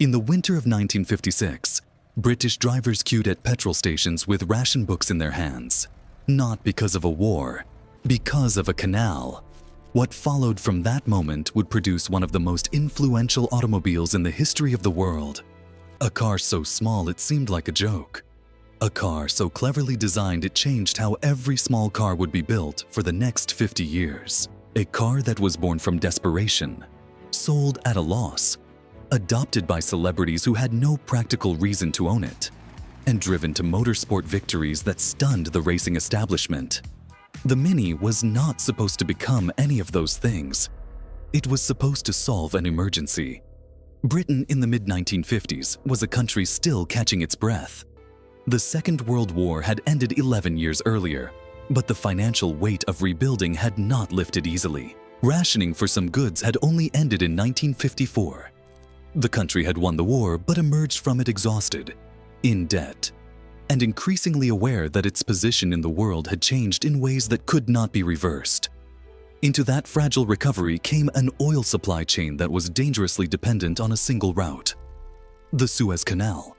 In the winter of 1956, British drivers queued at petrol stations with ration books in their hands. Not because of a war, because of a canal. What followed from that moment would produce one of the most influential automobiles in the history of the world. A car so small it seemed like a joke. A car so cleverly designed it changed how every small car would be built for the next 50 years. A car that was born from desperation, sold at a loss, adopted by celebrities who had no practical reason to own it, and driven to motorsport victories that stunned the racing establishment. The Mini was not supposed to become any of those things. It was supposed to solve an emergency. Britain in the mid-1950s was a country still catching its breath. The Second World War had ended 11 years earlier, but the financial weight of rebuilding had not lifted easily. Rationing for some goods had only ended in 1954. The country had won the war but emerged from it exhausted, in debt, and increasingly aware that its position in the world had changed in ways that could not be reversed. Into that fragile recovery came an oil supply chain that was dangerously dependent on a single route: the Suez Canal,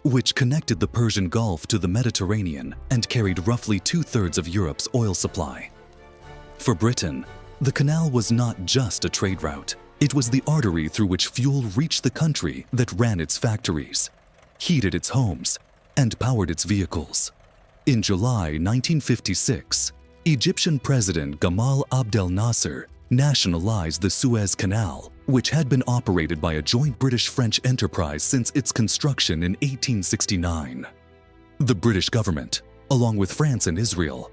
which connected the Persian Gulf to the Mediterranean and carried roughly 2/3 of Europe's oil supply. For Britain, the canal was not just a trade route. It was the artery through which fuel reached the country that ran its factories, heated its homes, and powered its vehicles. In July 1956, Egyptian President Gamal Abdel Nasser nationalized the Suez Canal, which had been operated by a joint British-French enterprise since its construction in 1869. The British government, along with France and Israel,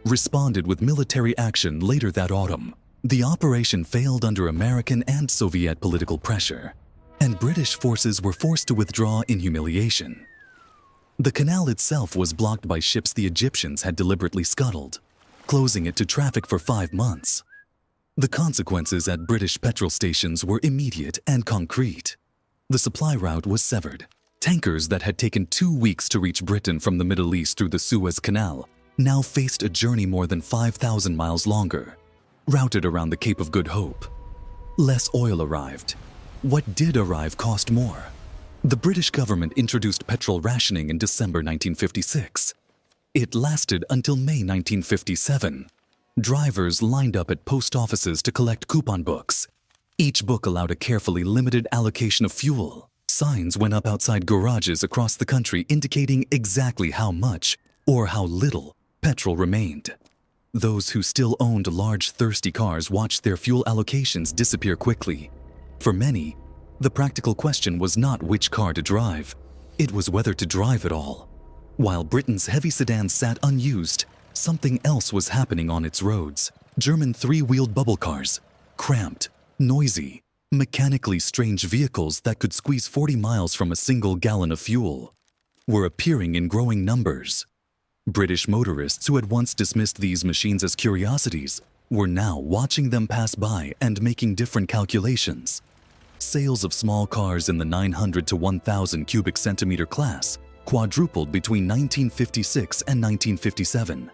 responded with military action later that autumn. The operation failed under American and Soviet political pressure, and British forces were forced to withdraw in humiliation. The canal itself was blocked by ships the Egyptians had deliberately scuttled, closing it to traffic for 5 months. The consequences at British petrol stations were immediate and concrete. The supply route was severed. Tankers that had taken 2 weeks to reach Britain from the Middle East through the Suez Canal now faced a journey more than 5,000 miles longer, routed around the Cape of Good Hope. Less oil arrived. What did arrive cost more. The British government introduced petrol rationing in December 1956. It lasted until May 1957. Drivers lined up at post offices to collect coupon books. Each book allowed a carefully limited allocation of fuel. Signs went up outside garages across the country indicating exactly how much or how little petrol remained. Those who still owned large, thirsty cars watched their fuel allocations disappear quickly. For many, the practical question was not which car to drive. It was whether to drive at all. While Britain's heavy sedans sat unused, something else was happening on its roads. German three-wheeled bubble cars, cramped, noisy, mechanically strange vehicles that could squeeze 40 miles from a single gallon of fuel, were appearing in growing numbers. British motorists who had once dismissed these machines as curiosities were now watching them pass by and making different calculations. Sales of small cars in the 900 to 1,000 cubic centimeter class quadrupled between 1956 and 1957.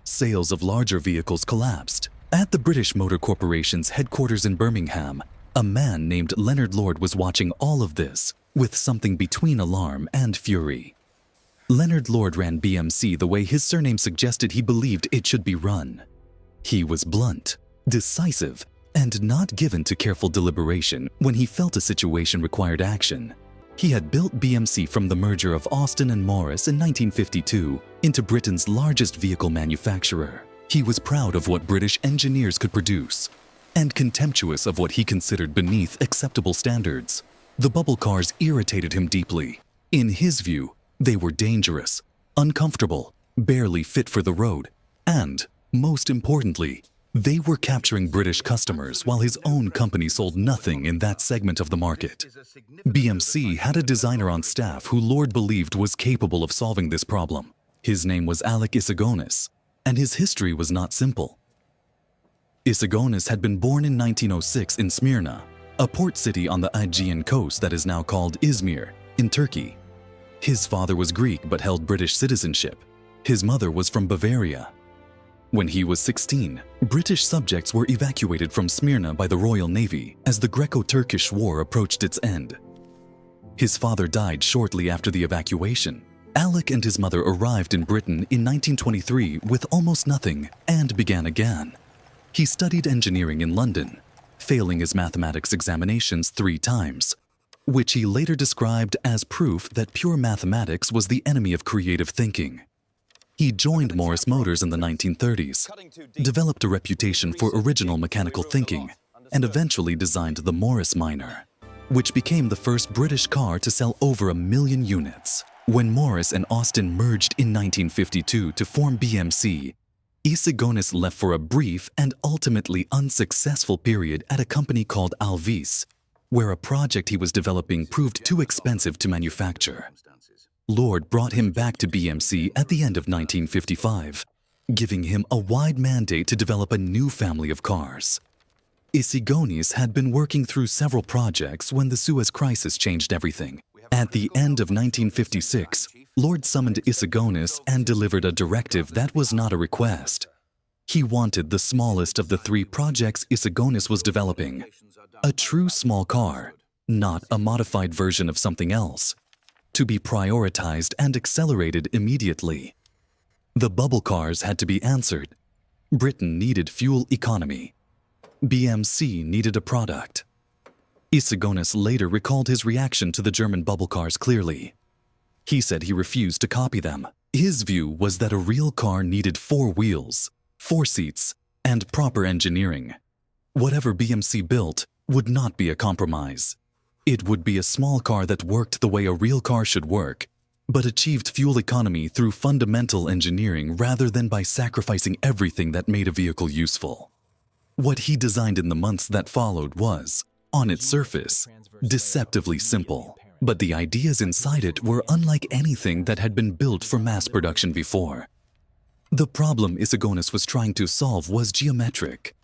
Sales of larger vehicles collapsed. At the British Motor Corporation's headquarters in Birmingham, a man named Leonard Lord was watching all of this with something between alarm and fury. Leonard Lord ran BMC the way his surname suggested he believed it should be run. He was blunt, decisive, and not given to careful deliberation when he felt a situation required action. He had built BMC from the merger of Austin and Morris in 1952 into Britain's largest vehicle manufacturer. He was proud of what British engineers could produce, and contemptuous of what he considered beneath acceptable standards. The bubble cars irritated him deeply. In his view, they were dangerous, uncomfortable, barely fit for the road, and, most importantly, they were capturing British customers while his own company sold nothing in that segment of the market. BMC had a designer on staff who Lord believed was capable of solving this problem. His name was Alec Issigonis, and his history was not simple. Issigonis had been born in 1906 in Smyrna, a port city on the Aegean coast that is now called Izmir, in Turkey. His father was Greek but held British citizenship. His mother was from Bavaria. When he was 16, British subjects were evacuated from Smyrna by the Royal Navy as the Greco-Turkish War approached its end. His father died shortly after the evacuation. Alec and his mother arrived in Britain in 1923 with almost nothing and began again. He studied engineering in London, failing his mathematics examinations 3 times, which he later described as proof that pure mathematics was the enemy of creative thinking. He joined Morris Motors in the 1930s, developed a reputation for original mechanical thinking, and eventually designed the Morris Minor, which became the first British car to sell over 1 million units. When Morris and Austin merged in 1952 to form BMC, Issigonis left for a brief and ultimately unsuccessful period at a company called Alvis, where a project he was developing proved too expensive to manufacture. Lord brought him back to BMC at the end of 1955, giving him a wide mandate to develop a new family of cars. Issigonis had been working through several projects when the Suez Crisis changed everything. At the end of 1956, Lord summoned Issigonis and delivered a directive that was not a request. He wanted the smallest of the 3 projects Issigonis was developing, a true small car, not a modified version of something else, to be prioritized and accelerated immediately. The bubble cars had to be answered. Britain needed fuel economy. BMC needed a product. Issigonis later recalled his reaction to the German bubble cars clearly. He said he refused to copy them. His view was that a real car needed 4 wheels, 4 seats, and proper engineering. Whatever BMC built would not be a compromise. It would be a small car that worked the way a real car should work, but achieved fuel economy through fundamental engineering rather than by sacrificing everything that made a vehicle useful. What he designed in the months that followed was, on its surface, deceptively simple, but the ideas inside it were unlike anything that had been built for mass production before. The problem Issigonis was trying to solve was geometric.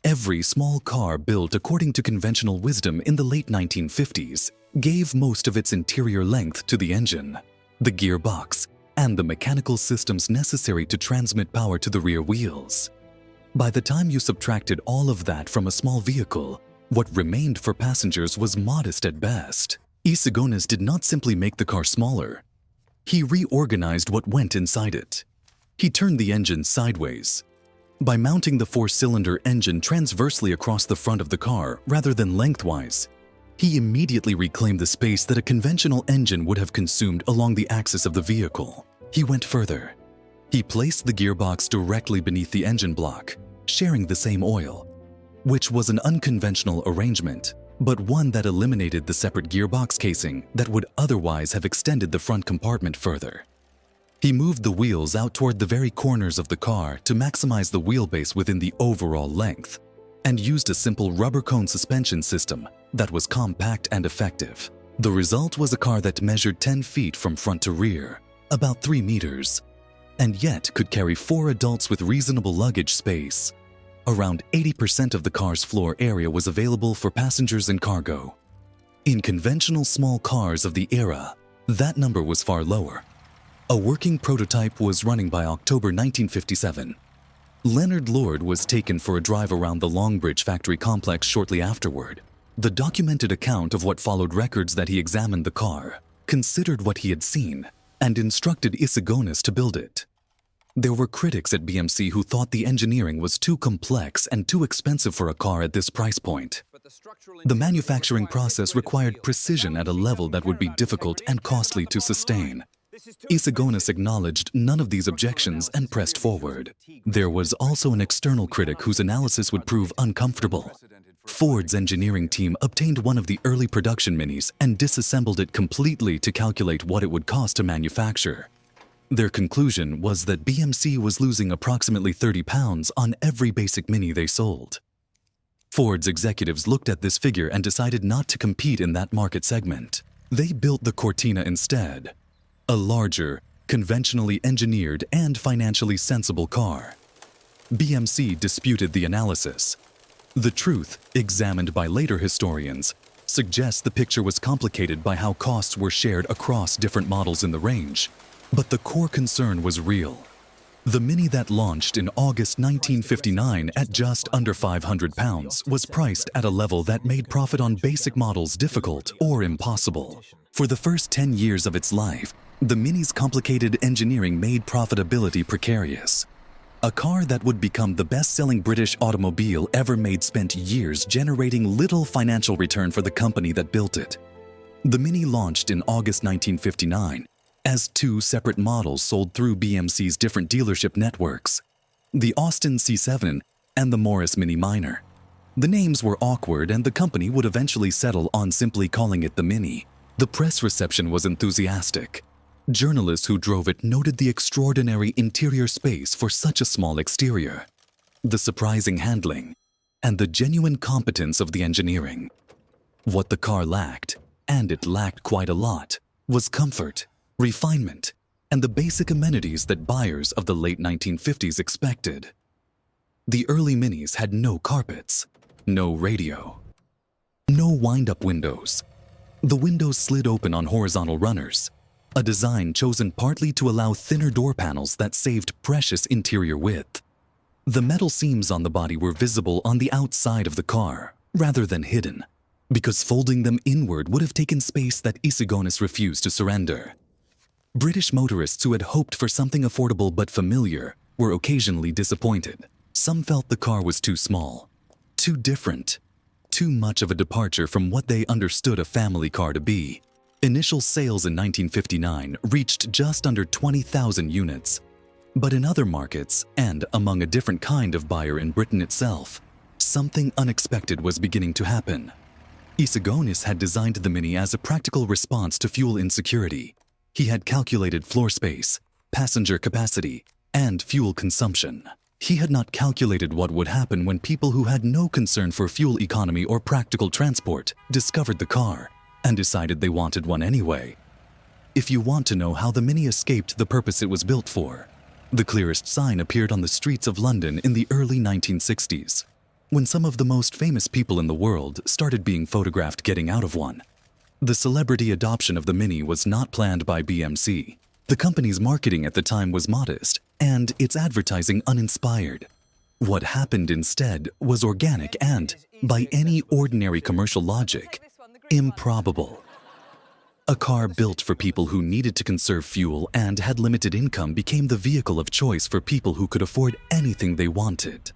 Every small car built according to conventional wisdom in the late 1950s gave most of its interior length to the engine, the gearbox, and the mechanical systems necessary to transmit power to the rear wheels. By the time you subtracted all of that from a small vehicle, what remained for passengers was modest at best. Issigonis did not simply make the car smaller. He reorganized what went inside it. He turned the engine sideways. By mounting the 4-cylinder engine transversely across the front of the car rather than lengthwise, he immediately reclaimed the space that a conventional engine would have consumed along the axis of the vehicle. He went further. He placed the gearbox directly beneath the engine block, sharing the same oil, which was an unconventional arrangement, but one that eliminated the separate gearbox casing that would otherwise have extended the front compartment further. He moved the wheels out toward the very corners of the car to maximize the wheelbase within the overall length, and used a simple rubber cone suspension system that was compact and effective. The result was a car that measured 10 feet from front to rear, about 3 meters, and yet could carry 4 adults with reasonable luggage space. Around 80% of the car's floor area was available for passengers and cargo. In conventional small cars of the era, that number was far lower. A working prototype was running by October 1957. Leonard Lord was taken for a drive around the Longbridge factory complex shortly afterward. The documented account of what followed records that he examined the car, considered what he had seen, and instructed Issigonis to build it. There were critics at BMC who thought the engineering was too complex and too expensive for a car at this price point. The manufacturing process required precision at a level that would be difficult and costly to sustain. Issigonis acknowledged none of these objections and pressed forward. There was also an external critic whose analysis would prove uncomfortable. Ford's engineering team obtained one of the early production Minis and disassembled it completely to calculate what it would cost to manufacture. Their conclusion was that BMC was losing approximately 30 pounds on every basic Mini they sold. Ford's executives looked at this figure and decided not to compete in that market segment. They built the Cortina instead, a larger, conventionally engineered and financially sensible car. BMC disputed the analysis. The truth, examined by later historians, suggests the picture was complicated by how costs were shared across different models in the range. But the core concern was real. The Mini that launched in August 1959 at just under 500 pounds was priced at a level that made profit on basic models difficult or impossible. For the first 10 years of its life, the Mini's complicated engineering made profitability precarious. A car that would become the best-selling British automobile ever made spent years generating little financial return for the company that built it. The Mini launched in August 1959 as 2 separate models sold through BMC's different dealership networks, the Austin C7 and the Morris Mini Minor. The names were awkward and the company would eventually settle on simply calling it the Mini. The press reception was enthusiastic. Journalists who drove it noted the extraordinary interior space for such a small exterior, the surprising handling, and the genuine competence of the engineering. What the car lacked, and it lacked quite a lot, was comfort, refinement, and the basic amenities that buyers of the late 1950s expected. The early Minis had no carpets, no radio, no wind-up windows. The windows slid open on horizontal runners, a design chosen partly to allow thinner door panels that saved precious interior width. The metal seams on the body were visible on the outside of the car, rather than hidden, because folding them inward would have taken space that Issigonis refused to surrender. British motorists who had hoped for something affordable but familiar were occasionally disappointed. Some felt the car was too small, too different, too much of a departure from what they understood a family car to be. Initial sales in 1959 reached just under 20,000 units. But in other markets, and among a different kind of buyer in Britain itself, something unexpected was beginning to happen. Issigonis had designed the Mini as a practical response to fuel insecurity. He had calculated floor space, passenger capacity, and fuel consumption. He had not calculated what would happen when people who had no concern for fuel economy or practical transport discovered the car and decided they wanted one anyway. If you want to know how the Mini escaped the purpose it was built for, the clearest sign appeared on the streets of London in the early 1960s, when some of the most famous people in the world started being photographed getting out of one. The celebrity adoption of the Mini was not planned by BMC. The company's marketing at the time was modest, and its advertising uninspired. What happened instead was organic and, by any ordinary commercial logic, improbable. A car built for people who needed to conserve fuel and had limited income became the vehicle of choice for people who could afford anything they wanted.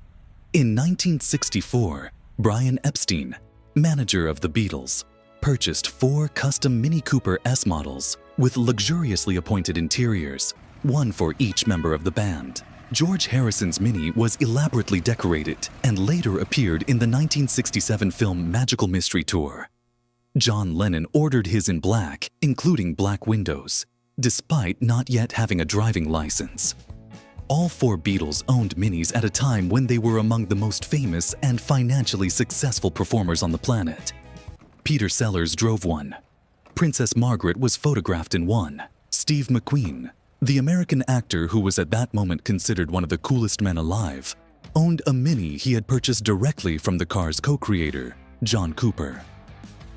In 1964, Brian Epstein, manager of the Beatles, purchased 4 custom Mini Cooper S models with luxuriously appointed interiors, one for each member of the band. George Harrison's Mini was elaborately decorated and later appeared in the 1967 film Magical Mystery Tour. John Lennon ordered his in black, including black windows, despite not yet having a driving license. All 4 Beatles owned Minis at a time when they were among the most famous and financially successful performers on the planet. Peter Sellers drove one. Princess Margaret was photographed in one. Steve McQueen, the American actor who was at that moment considered one of the coolest men alive, owned a Mini he had purchased directly from the car's co-creator, John Cooper.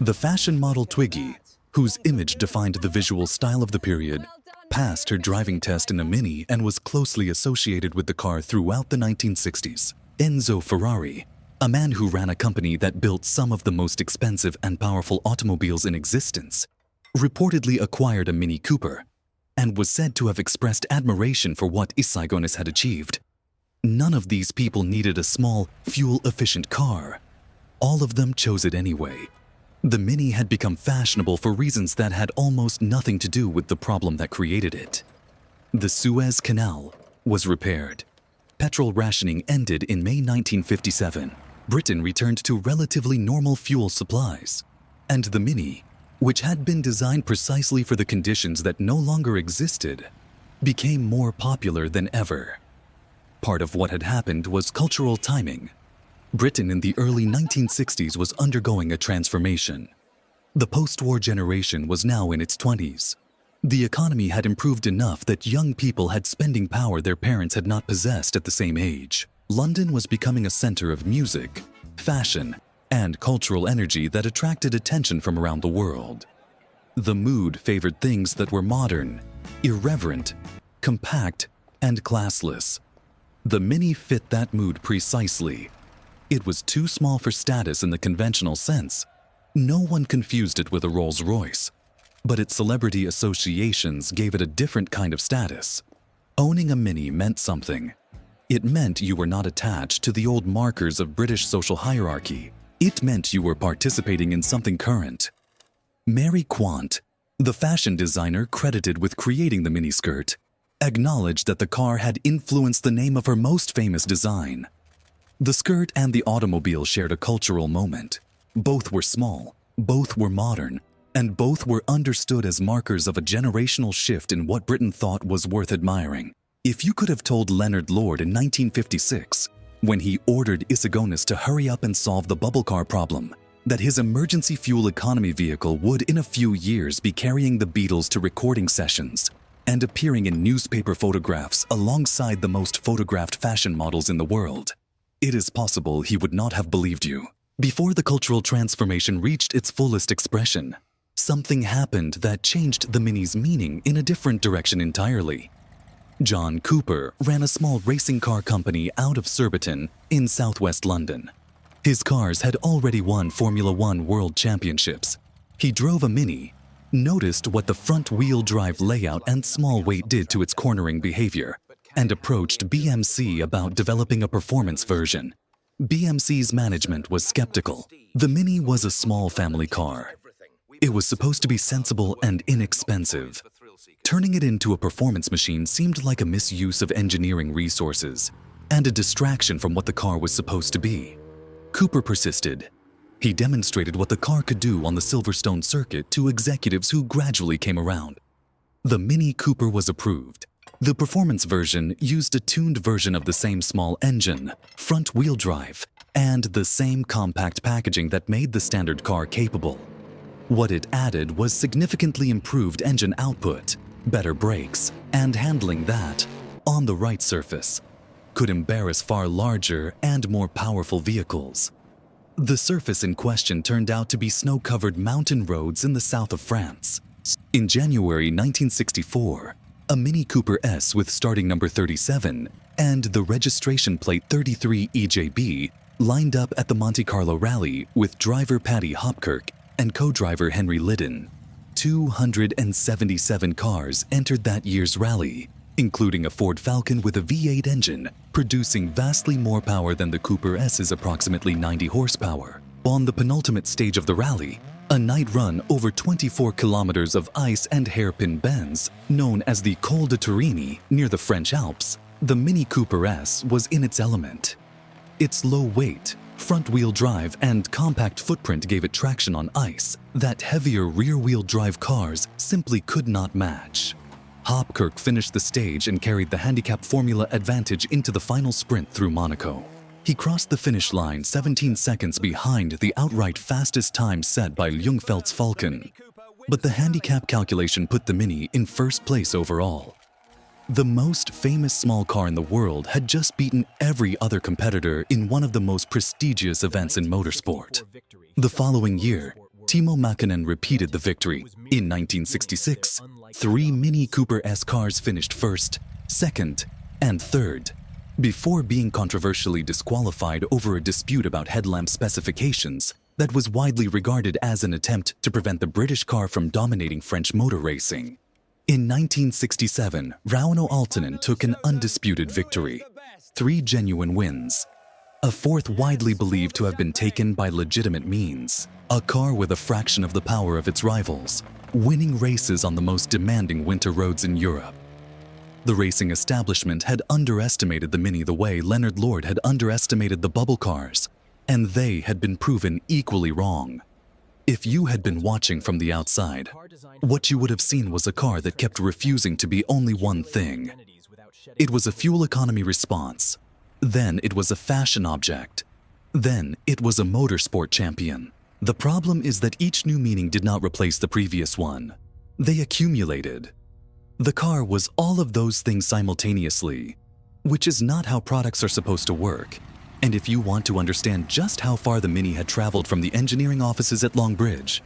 The fashion model Twiggy, whose image defined the visual style of the period, passed her driving test in a Mini and was closely associated with the car throughout the 1960s. Enzo Ferrari, a man who ran a company that built some of the most expensive and powerful automobiles in existence, reportedly acquired a Mini Cooper and was said to have expressed admiration for what Issigonis had achieved. None of these people needed a small, fuel-efficient car. All of them chose it anyway. The Mini had become fashionable for reasons that had almost nothing to do with the problem that created it. The Suez Canal was repaired. Petrol rationing ended in May 1957. Britain returned to relatively normal fuel supplies. And the Mini, which had been designed precisely for the conditions that no longer existed, became more popular than ever. Part of what had happened was cultural timing. Britain in the early 1960s was undergoing a transformation. The post-war generation was now in its 20s. The economy had improved enough that young people had spending power their parents had not possessed at the same age. London was becoming a center of music, fashion, and cultural energy that attracted attention from around the world. The mood favored things that were modern, irreverent, compact, and classless. The Mini fit that mood precisely. It was too small for status in the conventional sense. No one confused it with a Rolls-Royce. but its celebrity associations gave it a different kind of status. Owning a Mini meant something. It meant you were not attached to the old markers of British social hierarchy. It meant you were participating in something current. Mary Quant, the fashion designer credited with creating the miniskirt, acknowledged that the car had influenced the name of her most famous design. The skirt and the automobile shared a cultural moment. Both were small, both were modern, and both were understood as markers of a generational shift in what Britain thought was worth admiring. If you could have told Leonard Lord in 1956, when he ordered Issigonis to hurry up and solve the bubble car problem, that his emergency fuel economy vehicle would in a few years be carrying the Beatles to recording sessions and appearing in newspaper photographs alongside the most photographed fashion models in the world, it is possible he would not have believed you. Before the cultural transformation reached its fullest expression, something happened that changed the Mini's meaning in a different direction entirely. John Cooper ran a small racing car company out of Surbiton in southwest London. His cars had already won Formula One World Championships. He drove a Mini, noticed what the front-wheel drive layout and small weight did to its cornering behavior, and approached BMC about developing a performance version. BMC's management was skeptical. The Mini was a small family car. It was supposed to be sensible and inexpensive. Turning it into a performance machine seemed like a misuse of engineering resources and a distraction from what the car was supposed to be. Cooper persisted. He demonstrated what the car could do on the Silverstone circuit to executives who gradually came around. The Mini Cooper was approved. The performance version used a tuned version of the same small engine, front-wheel drive, and the same compact packaging that made the standard car capable. What it added was significantly improved engine output, better brakes, and handling that, on the right surface, could embarrass far larger and more powerful vehicles. The surface in question turned out to be snow-covered mountain roads in the south of France. In January 1964, a Mini Cooper S with starting number 37 and the registration plate 33 EJB lined up at the Monte Carlo Rally with driver Paddy Hopkirk and co-driver Henry Liddon. 277 cars entered that year's rally, including a Ford Falcon with a V8 engine, producing vastly more power than the Cooper S's approximately 90 horsepower. On the penultimate stage of the rally, a night run over 24 kilometers of ice and hairpin bends, known as the Col de Turini near the French Alps, the Mini Cooper S was in its element. Its low weight, front-wheel drive, and compact footprint gave it traction on ice that heavier rear-wheel drive cars simply could not match. Hopkirk finished the stage and carried the handicap formula advantage into the final sprint through Monaco. He crossed the finish line 17 seconds behind the outright fastest time set by Ljungfeldt's Falcon, but the handicap calculation put the Mini in first place overall. The most famous small car in the world had just beaten every other competitor in one of the most prestigious events in motorsport. The following year, Timo Mäkinen repeated the victory. In 1966, 3 Mini Cooper S cars finished first, second, and third, before being controversially disqualified over a dispute about headlamp specifications that was widely regarded as an attempt to prevent the British car from dominating French motor racing. In 1967, Rauno Aaltonen took an undisputed victory, 3 genuine wins. A 4th widely believed to have been taken by legitimate means, a car with a fraction of the power of its rivals, winning races on the most demanding winter roads in Europe. The racing establishment had underestimated the Mini the way Leonard Lord had underestimated the bubble cars, and they had been proven equally wrong. If you had been watching from the outside, what you would have seen was a car that kept refusing to be only one thing. It was a fuel economy response. Then it was a fashion object. Then it was a motorsport champion. The problem is that each new meaning did not replace the previous one. They accumulated. The car was all of those things simultaneously, which is not how products are supposed to work. And if you want to understand just how far the Mini had traveled from the engineering offices at Longbridge,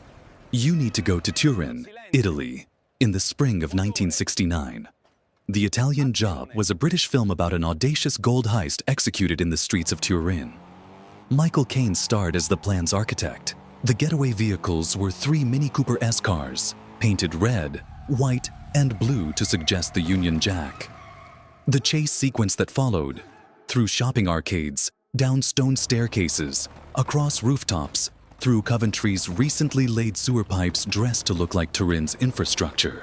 you need to go to Turin, Italy, in the spring of 1969. The Italian Job was a British film about an audacious gold heist executed in the streets of Turin. Michael Caine starred as the plan's architect. The getaway vehicles were 3 Mini Cooper S cars, painted red, white, and blue to suggest the Union Jack. The chase sequence that followed, through shopping arcades, down stone staircases, across rooftops, through Coventry's recently laid sewer pipes dressed to look like Turin's infrastructure,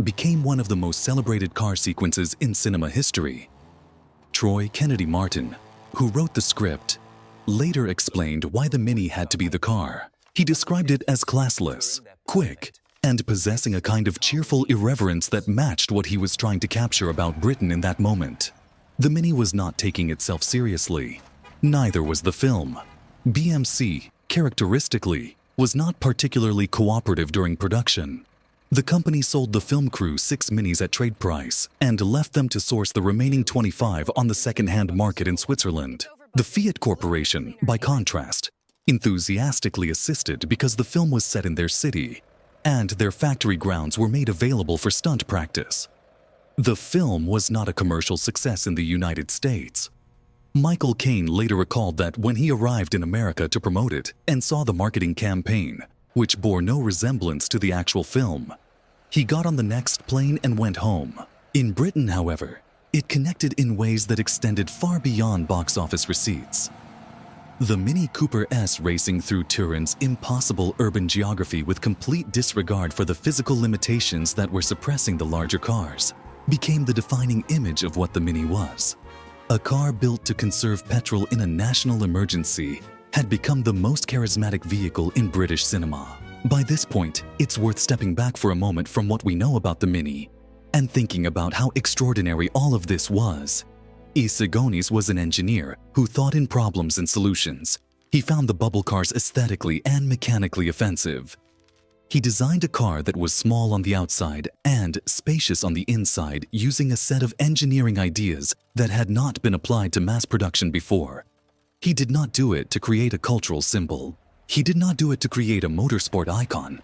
became one of the most celebrated car sequences in cinema history. Troy Kennedy Martin, who wrote the script, later explained why the Mini had to be the car. He described it as classless, quick, and possessing a kind of cheerful irreverence that matched what he was trying to capture about Britain in that moment. The Mini was not taking itself seriously. Neither was the film. BMC, characteristically, was not particularly cooperative during production. The company sold the film crew 6 Minis at trade price and left them to source the remaining 25 on the second-hand market in Switzerland. The Fiat Corporation, by contrast, enthusiastically assisted because the film was set in their city, and their factory grounds were made available for stunt practice. The film was not a commercial success in the United States. Michael Caine later recalled that when he arrived in America to promote it and saw the marketing campaign, which bore no resemblance to the actual film, he got on the next plane and went home. In Britain, however, it connected in ways that extended far beyond box office receipts. The Mini Cooper S racing through Turin's impossible urban geography with complete disregard for the physical limitations that were suppressing the larger cars became the defining image of what the Mini was. A car built to conserve petrol in a national emergency had become the most charismatic vehicle in British cinema. By this point, it's worth stepping back for a moment from what we know about the Mini and thinking about how extraordinary all of this was. Issigonis was an engineer who thought in problems and solutions. He found the bubble cars aesthetically and mechanically offensive. He designed a car that was small on the outside and spacious on the inside using a set of engineering ideas that had not been applied to mass production before. He did not do it to create a cultural symbol. He did not do it to create a motorsport icon.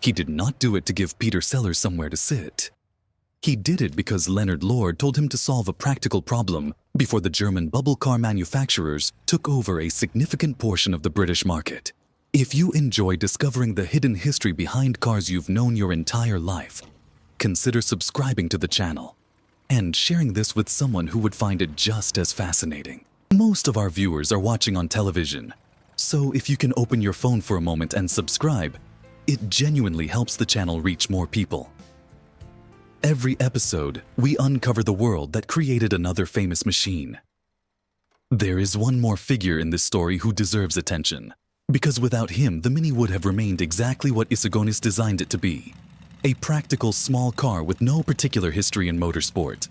He did not do it to give Peter Sellers somewhere to sit. He did it because Leonard Lord told him to solve a practical problem before the German bubble car manufacturers took over a significant portion of the British market. If you enjoy discovering the hidden history behind cars you've known your entire life, consider subscribing to the channel and sharing this with someone who would find it just as fascinating. Most of our viewers are watching on television, so if you can open your phone for a moment and subscribe, it genuinely helps the channel reach more people. Every episode, we uncover the world that created another famous machine. There is one more figure in this story who deserves attention, because without him, the Mini would have remained exactly what Issigonis designed it to be: a practical small car with no particular history in motorsport.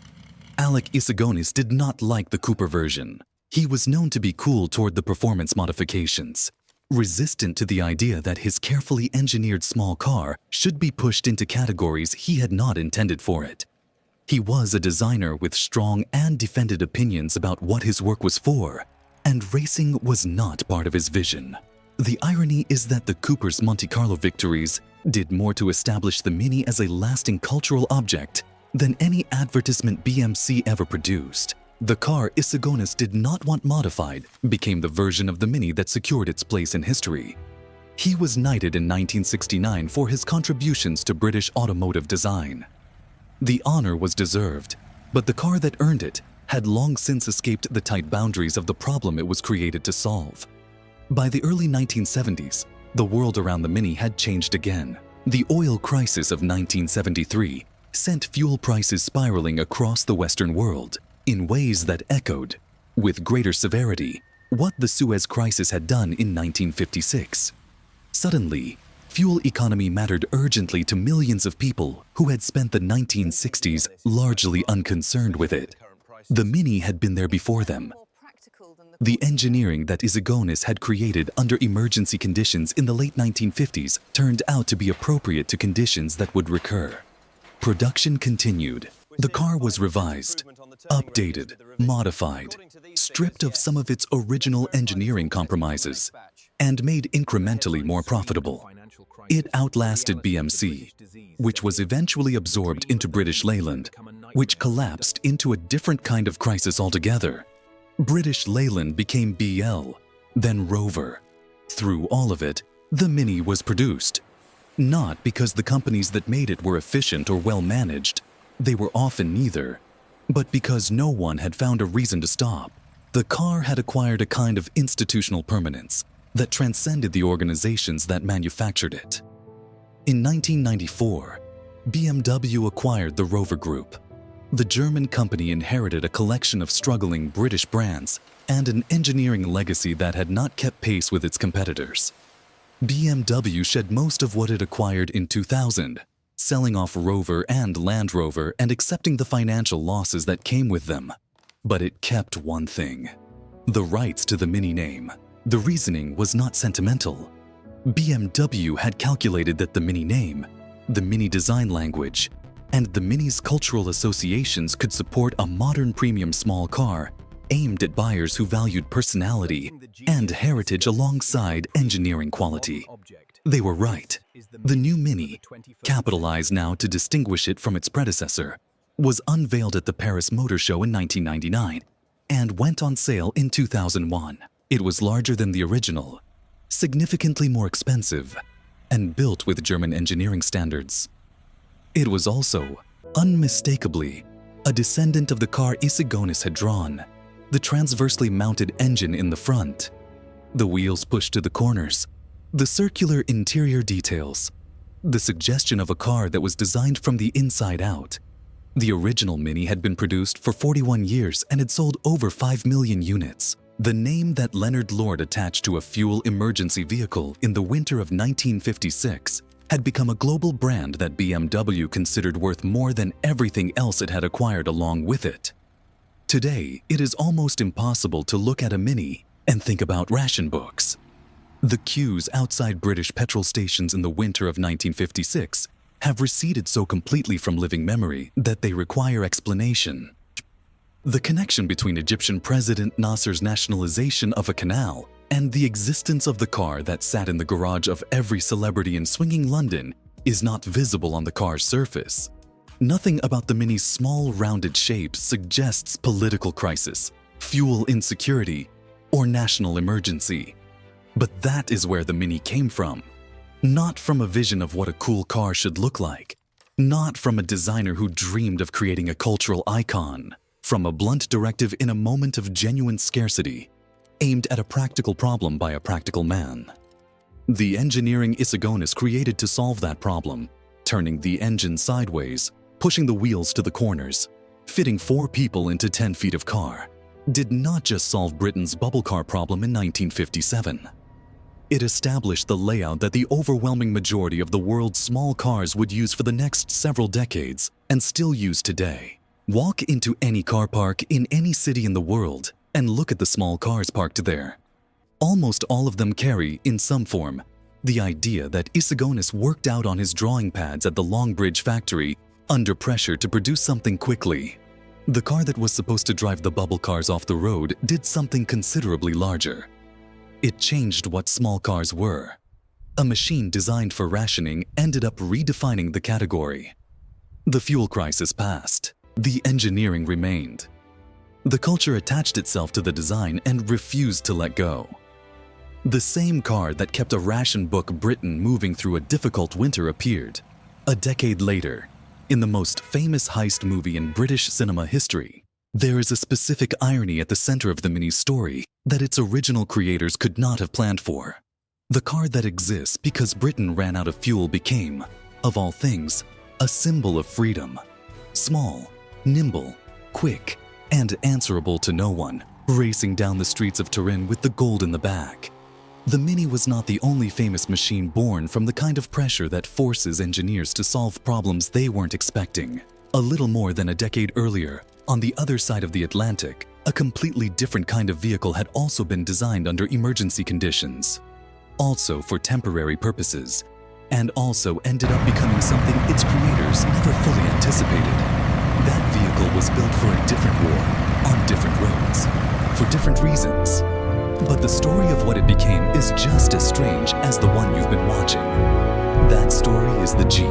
Alec Issigonis did not like the Cooper version. He was known to be cool toward the performance modifications, resistant to the idea that his carefully engineered small car should be pushed into categories he had not intended for it. He was a designer with strong and defended opinions about what his work was for, and racing was not part of his vision. The irony is that the Cooper's Monte Carlo victories did more to establish the Mini as a lasting cultural object than any advertisement BMC ever produced. The car Issigonis did not want modified became the version of the Mini that secured its place in history. He was knighted in 1969 for his contributions to British automotive design. The honor was deserved, but the car that earned it had long since escaped the tight boundaries of the problem it was created to solve. By the early 1970s, the world around the Mini had changed again. The oil crisis of 1973 sent fuel prices spiraling across the Western world in ways that echoed, with greater severity, what the Suez Crisis had done in 1956. Suddenly, fuel economy mattered urgently to millions of people who had spent the 1960s largely unconcerned with it. The Mini had been there before them. The engineering that Issigonis had created under emergency conditions in the late 1950s turned out to be appropriate to conditions that would recur. Production continued. The car was revised, updated, modified, stripped of some of its original engineering compromises, and made incrementally more profitable. It outlasted BMC, which was eventually absorbed into British Leyland, which collapsed into a different kind of crisis altogether. British Leyland became BL, then Rover. Through all of it, the Mini was produced. Not because the companies that made it were efficient or well managed, they were often neither, but because no one had found a reason to stop. The car had acquired a kind of institutional permanence that transcended the organizations that manufactured it. In 1994, BMW acquired the Rover Group. The German company inherited a collection of struggling British brands and an engineering legacy that had not kept pace with its competitors. BMW shed most of what it acquired in 2000, selling off Rover and Land Rover and accepting the financial losses that came with them. But it kept one thing: the rights to the Mini name. The reasoning was not sentimental. BMW had calculated that the Mini name, the Mini design language, and the Mini's cultural associations could support a modern premium small car aimed at buyers who valued personality and heritage alongside engineering quality. They were right. The new Mini, capitalized now to distinguish it from its predecessor, was unveiled at the Paris Motor Show in 1999 and went on sale in 2001. It was larger than the original, significantly more expensive, and built with German engineering standards. It was also, unmistakably, a descendant of the car Issigonis had drawn: the transversely mounted engine in the front, the wheels pushed to the corners, the circular interior details, the suggestion of a car that was designed from the inside out. The original Mini had been produced for 41 years and had sold over 5 million units. The name that Leonard Lord attached to a fuel emergency vehicle in the winter of 1956 had become a global brand that BMW considered worth more than everything else it had acquired along with it. Today, it is almost impossible to look at a Mini and think about ration books. The queues outside British petrol stations in the winter of 1956 have receded so completely from living memory that they require explanation. The connection between Egyptian President Nasser's nationalization of a canal and the existence of the car that sat in the garage of every celebrity in swinging London is not visible on the car's surface. Nothing about the Mini's small, rounded shape suggests political crisis, fuel insecurity, or national emergency. But that is where the Mini came from. Not from a vision of what a cool car should look like. Not from a designer who dreamed of creating a cultural icon. From a blunt directive in a moment of genuine scarcity, aimed at a practical problem by a practical man. The engineering Issigonis created to solve that problem, turning the engine sideways, pushing the wheels to the corners, fitting 4 people into 10 feet of car, did not just solve Britain's bubble car problem in 1957. It established the layout that the overwhelming majority of the world's small cars would use for the next several decades and still use today. Walk into any car park in any city in the world and look at the small cars parked there. Almost all of them carry, in some form, the idea that Issigonis worked out on his drawing pads at the Longbridge factory under pressure to produce something quickly. The car that was supposed to drive the bubble cars off the road did something considerably larger. It changed what small cars were. A machine designed for rationing ended up redefining the category. The fuel crisis passed. The engineering remained. The culture attached itself to the design and refused to let go. The same car that kept a ration book Britain moving through a difficult winter appeared, a decade later, in the most famous heist movie in British cinema history. There is a specific irony at the center of the Mini's story that its original creators could not have planned for. The car that exists because Britain ran out of fuel became, of all things, a symbol of freedom. Small, nimble, quick, and answerable to no one, racing down the streets of Turin with the gold in the back. The Mini was not the only famous machine born from the kind of pressure that forces engineers to solve problems they weren't expecting. A little more than a decade earlier, on the other side of the Atlantic, a completely different kind of vehicle had also been designed under emergency conditions, also for temporary purposes, and also ended up becoming something its creators never fully anticipated. That vehicle was built for a different war, on different roads, for different reasons. But the story of what it became is just as strange as the one you've been watching. That story is the Jeep.